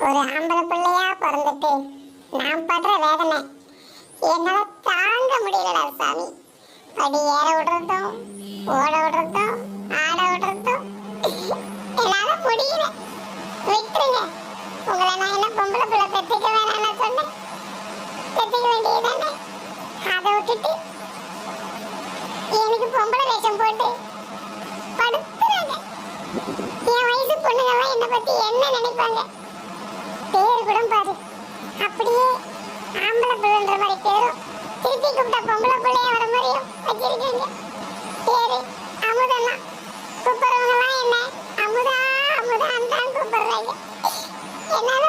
ஒரு ஆம்பளை பிள்ளையா பிறந்துட்டு நான் படுற வேதனை என்னால தாங்க முடியலடா சாமி. படி ஏற விடுறதும் ஓட விடுறதும் ஆட விடுறதும் என்னால முடியல. விட்டுருங்க. உங்களை நான் என்ன பொம்பளை பிள்ளை பெற்றுக்க வேணாம்னு சொன்னேன்? பெற்றுக்க வேண்டியதானே? அதை விட்டுட்டு எனக்கு பொம்பளை வேஷம் போட்டு படுத்துறாங்க. என் வயசு பொண்ணுங்கெல்லாம் என்னை பத்தி என்ன நினைப்பாங்க? பேர் கூட பாரு, அப்படியே ஆம்பளை பிள்ளைன்ற மாதிரி பேரும் திருப்பி கூப்பிட்டா பொம்பளை பிள்ளைய வர மாதிரியும் வச்சிருக்கீங்க. பேரு அமுதன்னா கூப்பிடுறவங்கலாம் என்ன அமுதா அமுதான் தான் கூப்பிடுறாங்க. என்னால